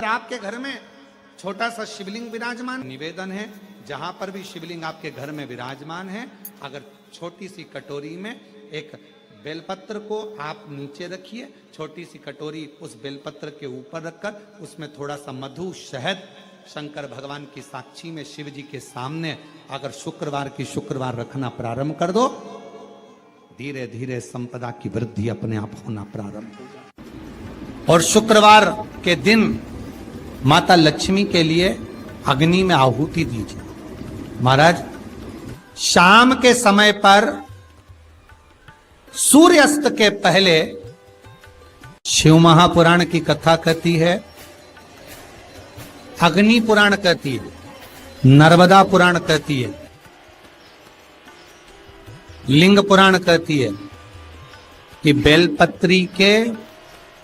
आपके घर में छोटा सा शिवलिंग विराजमान, निवेदन है जहां पर भी शिवलिंग आपके घर में विराजमान है, अगर छोटी सी कटोरी में एक बेलपत्र को आप नीचे रखिए, छोटी सी कटोरी उस बेलपत्र के ऊपर रखकर उसमें थोड़ा सा मधु शहद शंकर भगवान की साक्षी में शिव जी के सामने अगर शुक्रवार की शुक्रवार रखना प्रारंभ कर दो, धीरे धीरे संपदा की वृद्धि अपने आप होना प्रारंभ हो जाए। और शुक्रवार के दिन माता लक्ष्मी के लिए अग्नि में आहुति दीजिए। महाराज, शाम के समय पर सूर्यास्त के पहले शिव महापुराण की कथा कहती है, अग्नि पुराण कहती है, नर्मदा पुराण कहती है, लिंग पुराण कहती है कि बेलपत्री के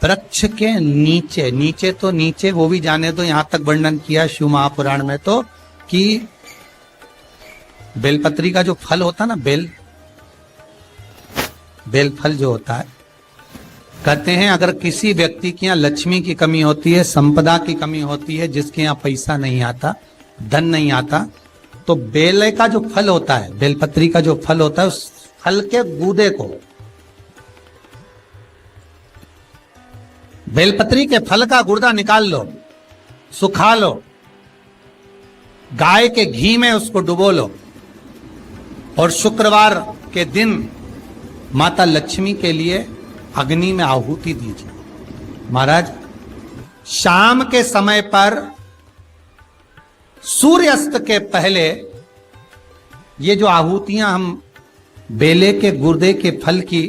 वृक्ष के नीचे, नीचे तो नीचे वो भी जाने दो, यहां तक वर्णन किया शिव महापुराण में तो कि बेलपत्री का जो फल होता ना, बेल फल जो होता है, कहते हैं अगर किसी व्यक्ति के यहाँ लक्ष्मी की कमी होती है, संपदा की कमी होती है, जिसके यहाँ पैसा नहीं आता, धन नहीं आता, तो बेल का जो फल होता है, बेलपत्री का जो फल होता है, उस फल के गूदे को, बेलपत्री के फल का गुर्दा निकाल लो, सुखा लो, गाय के घी में उसको डुबो लो और शुक्रवार के दिन माता लक्ष्मी के लिए अग्नि में आहुति दीजिए। महाराज, शाम के समय पर सूर्यास्त के पहले ये जो आहुतियां हम बेले के गुर्दे के फल की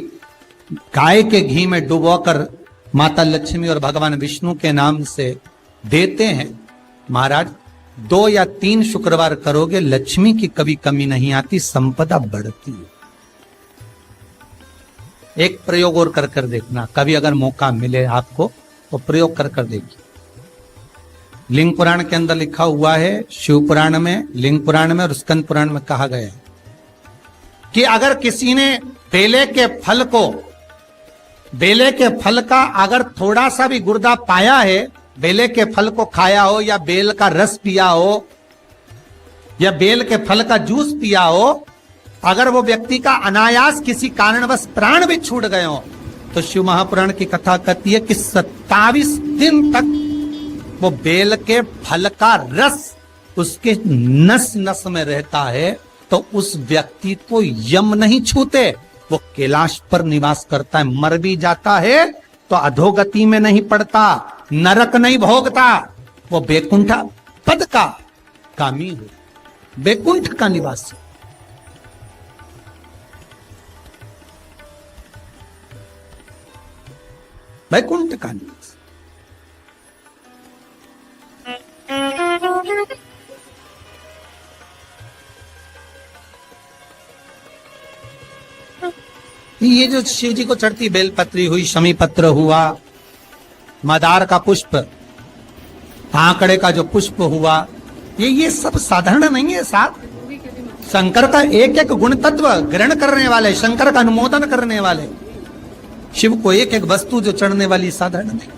गाय के घी में डुबोकर माता लक्ष्मी और भगवान विष्णु के नाम से देते हैं, महाराज 2 या 3 शुक्रवार करोगे, लक्ष्मी की कभी कमी नहीं आती, संपदा बढ़ती है। एक प्रयोग और कर देखना, कभी अगर मौका मिले आपको तो प्रयोग कर देखिए। लिंग पुराण के अंदर लिखा हुआ है, शिव पुराण में, लिंग पुराण में और स्कंद पुराण में कहा गया है कि अगर किसी ने बेले के फल का अगर थोड़ा सा भी गुर्दा पाया है, बेले के फल को खाया हो या बेल का रस पिया हो या बेल के फल का जूस पिया हो, अगर वो व्यक्ति का अनायास किसी कारणवश प्राण भी छूट गए हो, तो शिव महापुराण की कथा कहती है कि 27 दिन तक वो बेल के फल का रस उसके नस नस में रहता है, तो उस व्यक्ति को यम नहीं छूते, वो कैलाश पर निवास करता है। मर भी जाता है तो अधोगति में नहीं पड़ता, नरक नहीं भोगता, वो बैकुंठ पद का कामी हो, बैकुंठ का निवासी। बैकुंठ का निवास। ये जो शिव जी को चढ़ती बेलपत्री हुई, शमी पत्र हुआ, मदार का पुष्प, आंकड़े का जो पुष्प हुआ, ये सब साधारण नहीं है। साथ शंकर का एक एक गुण तत्व ग्रहण करने वाले, शंकर का अनुमोदन करने वाले, शिव को एक एक वस्तु जो चढ़ने वाली साधारण नहीं।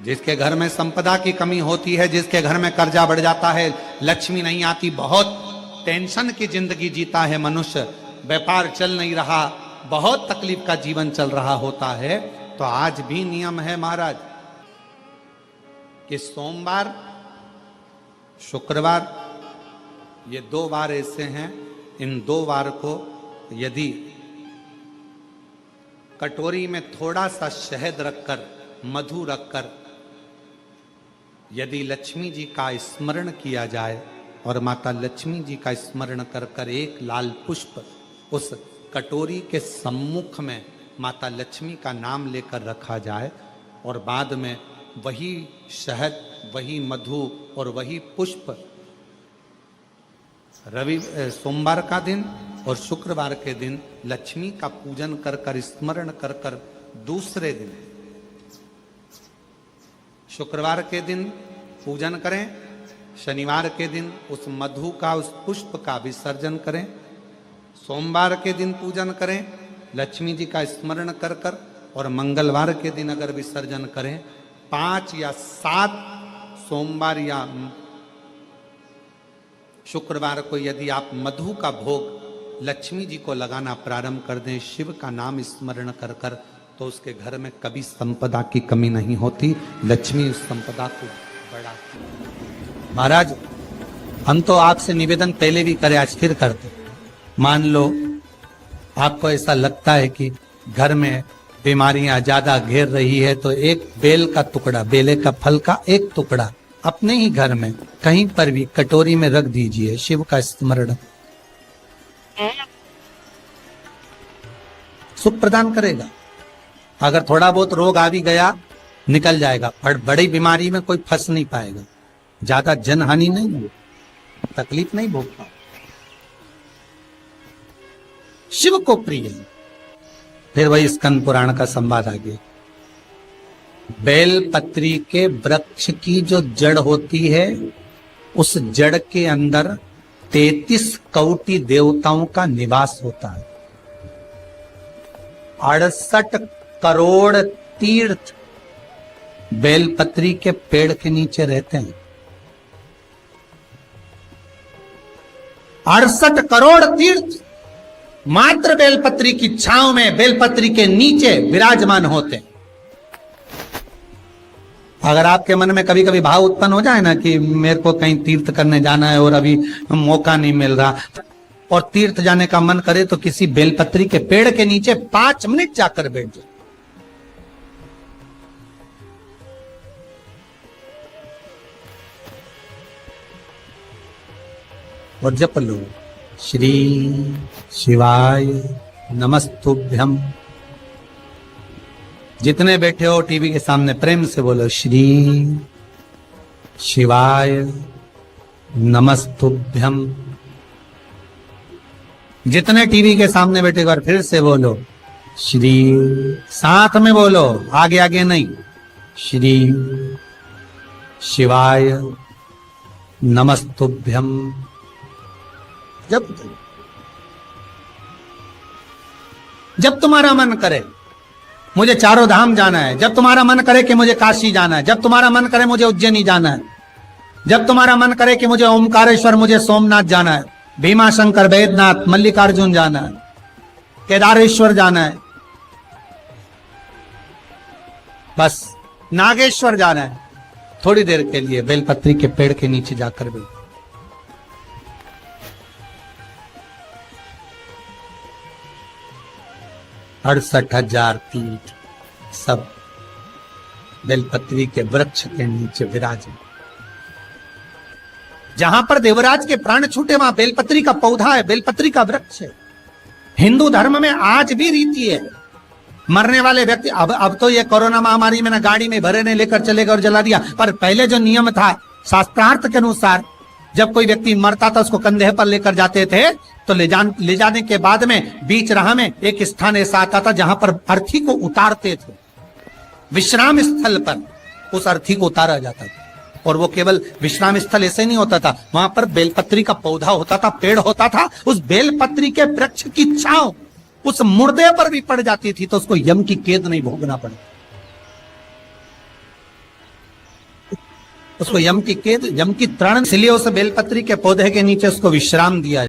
जिसके घर में संपदा की कमी होती है, जिसके घर में कर्जा बढ़ जाता है, लक्ष्मी नहीं आती, बहुत टेंशन की जिंदगी जीता है मनुष्य, व्यापार चल नहीं रहा, बहुत तकलीफ का जीवन चल रहा होता है, तो आज भी नियम है महाराज कि सोमवार, शुक्रवार, ये 2 वार ऐसे हैं, इन 2 वार को यदि कटोरी में थोड़ा सा शहद रखकर, मधु रखकर यदि लक्ष्मी जी का स्मरण किया जाए और माता लक्ष्मी जी का स्मरण कर कर एक लाल पुष्प उस कटोरी के सम्मुख में माता लक्ष्मी का नाम लेकर रखा जाए और बाद में वही शहद, वही मधु और वही पुष्प सोमवार का दिन और शुक्रवार के दिन लक्ष्मी का पूजन कर कर, स्मरण कर कर, दूसरे दिन शुक्रवार के दिन पूजन करें, शनिवार के दिन उस मधु का, उस पुष्प का विसर्जन करें, सोमवार के दिन पूजन करें, लक्ष्मी जी का स्मरण कर कर और मंगलवार के दिन अगर विसर्जन करें, 5 या 7 सोमवार या शुक्रवार को यदि आप मधु का भोग लक्ष्मी जी को लगाना प्रारंभ कर दें, शिव का नाम स्मरण कर कर, तो उसके घर में कभी संपदा की कमी नहीं होती। लक्ष्मी उस संपदा को बढ़ा। महाराज, हम तो आपसे निवेदन पहले भी करे, आज फिर करते। मान लो आपको ऐसा लगता है कि घर में बीमारियां ज्यादा घेर रही है, तो एक बेल का टुकड़ा, बेले का फल का एक टुकड़ा अपने ही घर में कहीं पर भी कटोरी में रख दीजिए, शिव का स्मरण, सुख प्रदान करेगा। अगर थोड़ा बहुत रोग आ भी गया निकल जाएगा, पर बड़ी बीमारी में कोई फंस नहीं पाएगा, ज्यादा जनहानि नहीं हो, तकलीफ नहीं भोग पाएगा। शिव को प्रिय है। फिर वही स्कंद पुराण का संवाद आ गया। बेलपत्री के वृक्ष की जो जड़ होती है, उस जड़ के अंदर 33 कोटि देवताओं का निवास होता है। 68 करोड़ तीर्थ बेलपत्री के पेड़ के नीचे रहते हैं। 68 करोड़ तीर्थ मात्र बेलपत्री की छांव में, बेलपत्री के नीचे विराजमान होते हैं। अगर आपके मन में कभी कभी भाव उत्पन्न हो जाए ना कि मेरे को कहीं तीर्थ करने जाना है और अभी मौका नहीं मिल रहा, और तीर्थ जाने का मन करे, तो किसी बेलपत्री के पेड़ के नीचे 5 मिनट जाकर बैठ जाए। और जप लो, श्री शिवाय नमस्तुभ्यम। जितने बैठे हो टीवी के सामने प्रेम से बोलो, श्री शिवाय नमस्तुभ्यम। जितने टीवी के सामने बैठे बार फिर से बोलो, श्री, साथ में बोलो, आगे आगे नहीं, श्री शिवाय नमस्तुभ्यम। जब तुम्हारा मन करे मुझे चारों धाम जाना है, जब तुम्हारा मन करे कि मुझे काशी जाना है, जब तुम्हारा मन करे मुझे उज्जैनी जाना है, जब तुम्हारा मन करे कि मुझे ओमकारेश्वर, मुझे सोमनाथ जाना है, भीमाशंकर, बैद्यनाथ, मल्लिकार्जुन जाना है, केदारेश्वर जाना है, बस नागेश्वर जाना है, थोड़ी देर के लिए बेलपत्री के पेड़ के नीचे जाकर भी 68,000 तीर्थ सब बेलपत्री के वृक्ष के नीचे विराजे। जहां पर देवराज के प्राण छूटे वहां बेलपत्री का पौधा है, बेलपत्री का वृक्ष है। हिंदू धर्म में आज भी रीति है, मरने वाले व्यक्ति, अब तो ये कोरोना महामारी में ना गाड़ी में भरे ने लेकर चले गए और जला दिया, पर पहले जो नियम था शास्त्रार्थ के अनुसार, जब कोई व्यक्ति मरता था उसको कंधे पर लेकर जाते थे, तो ले जाने के बाद में बीच राह में एक स्थान ऐसा आता था जहां पर अर्थी को उतारते थे। विश्राम स्थल पर उस अर्थी को उतारा जाता था, और वो केवल विश्राम स्थल ऐसे नहीं होता था, वहां पर बेलपत्री का पौधा होता था, पेड़ होता था। उस बेलपत्री के वृक्ष की छांव उस मुर्दे पर भी पड़ जाती थी, तो उसको यम की कैद नहीं भोगना पड़ा, उसको यम की कैद, यम की तृण, इसलिए उस बेलपत्री के पौधे के नीचे उसको विश्राम दिया।